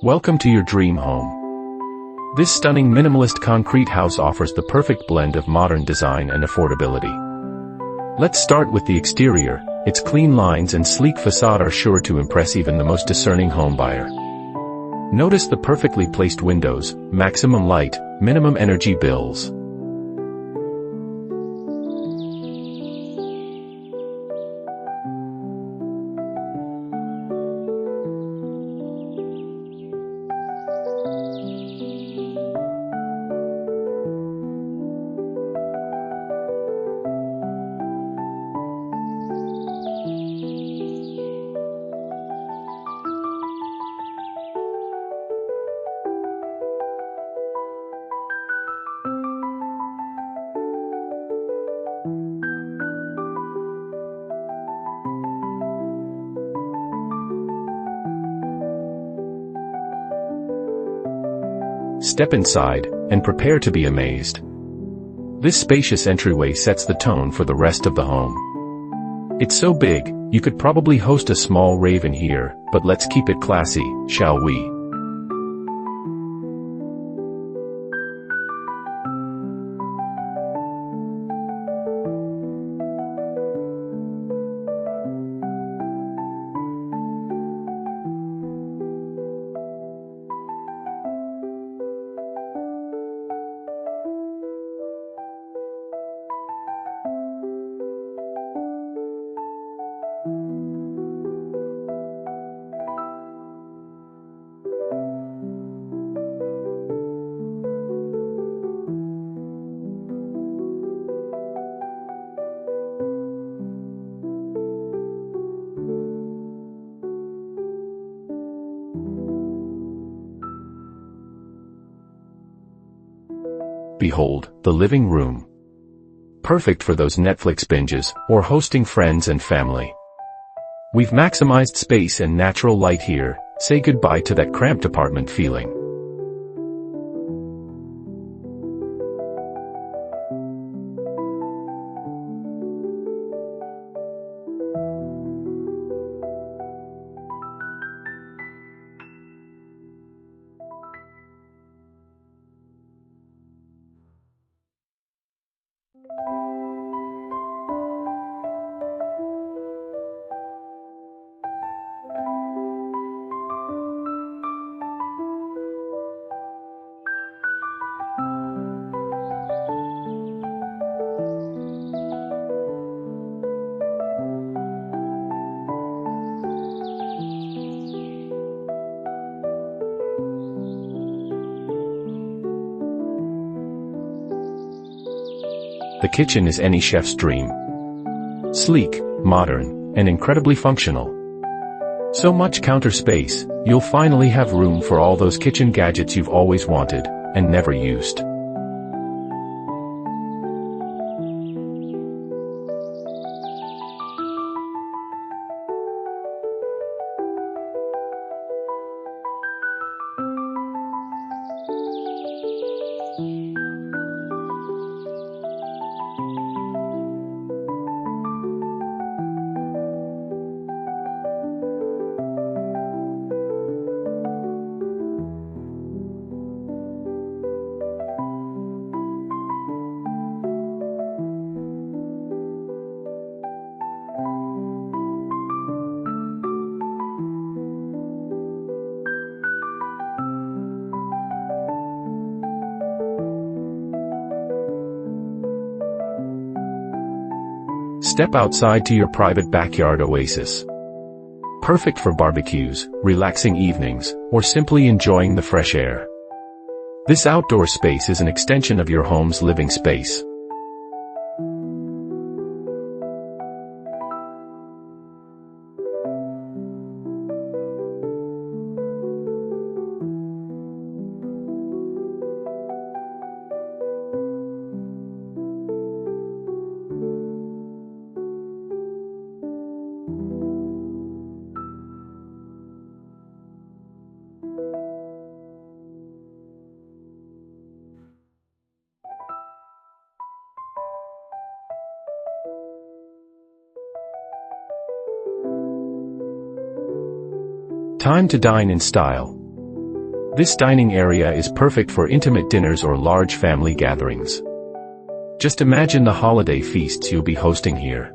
Welcome to your dream home. This stunning minimalist concrete house offers the perfect blend of modern design and affordability. Let's start with the exterior. Its clean lines and sleek facade are sure to impress even the most discerning homebuyer. Notice the perfectly placed windows, maximum light, minimum energy bills. Step inside, and prepare to be amazed. This spacious entryway sets the tone for the rest of the home. It's so big, you could probably host a small rave in here, but let's keep it classy, shall we? Behold, the living room. Perfect for those Netflix binges, or hosting friends and family. We've maximized space and natural light here. Say goodbye to that cramped apartment feeling. The kitchen is any chef's dream. Sleek, modern, and incredibly functional. So much counter space, you'll finally have room for all those kitchen gadgets you've always wanted, and never used. Step outside to your private backyard oasis. Perfect for barbecues, relaxing evenings, or simply enjoying the fresh air. This outdoor space is an extension of your home's living space. Time to dine in style. This dining area is perfect for intimate dinners or large family gatherings. Just imagine the holiday feasts you'll be hosting here.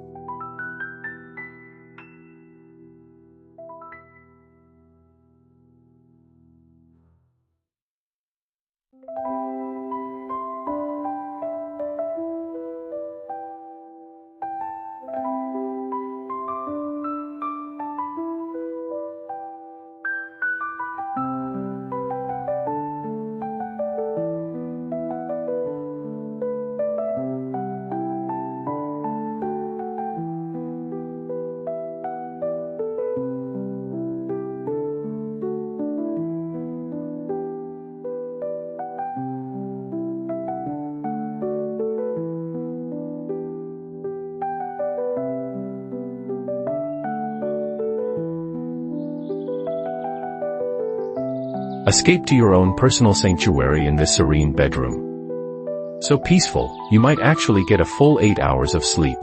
Escape to your own personal sanctuary in this serene bedroom. So peaceful, you might actually get a full 8 hours of sleep.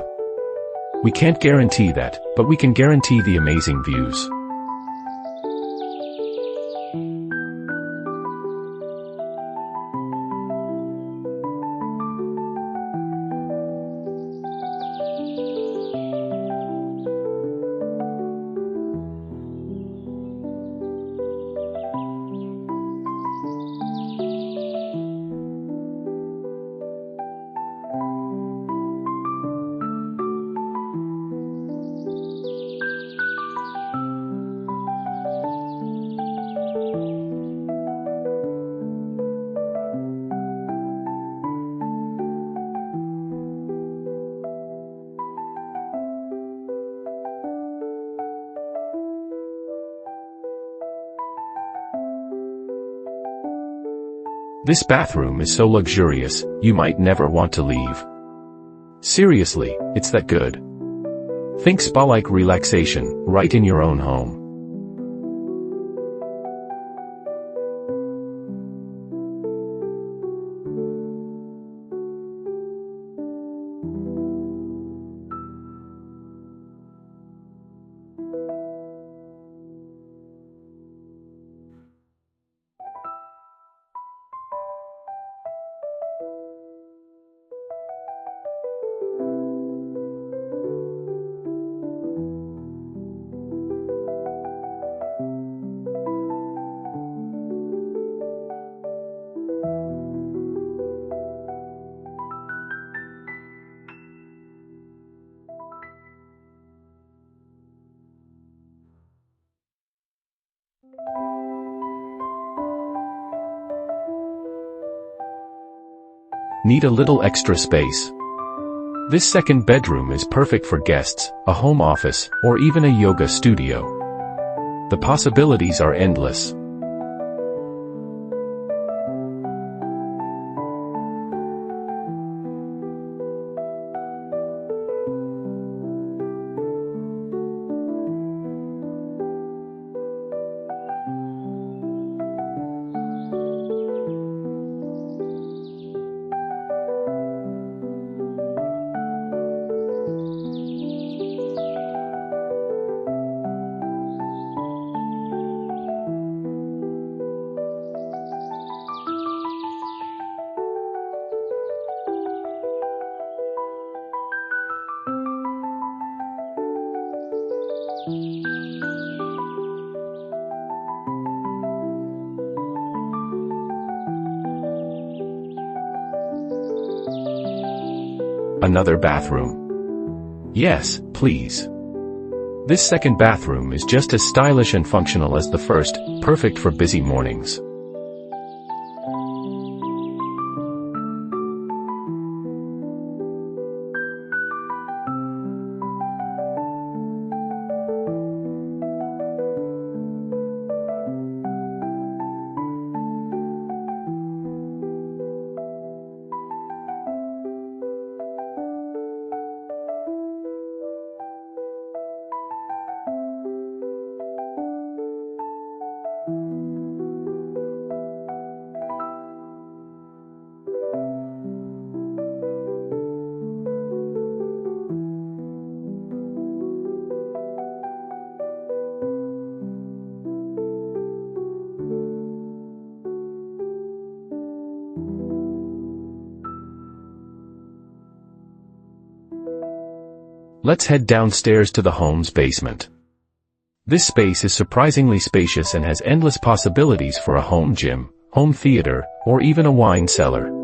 We can't guarantee that, but we can guarantee the amazing views. This bathroom is so luxurious, you might never want to leave. Seriously, it's that good. Think spa-like relaxation, right in your own home. Need a little extra space? This second bedroom is perfect for guests, a home office, or even a yoga studio. The possibilities are endless. Another bathroom. Yes, please. This second bathroom is just as stylish and functional as the first, perfect for busy mornings. Let's head downstairs to the home's basement. This space is surprisingly spacious and has endless possibilities for a home gym, home theater, or even a wine cellar.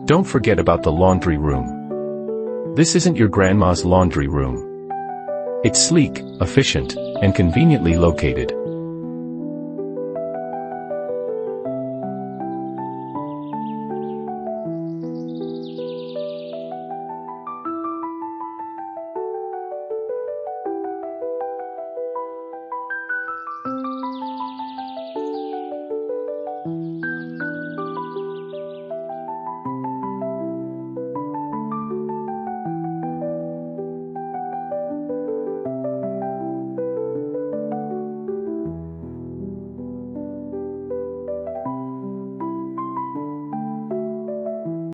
Don't forget about the laundry room. This isn't your grandma's laundry room. It's sleek, efficient, and conveniently located.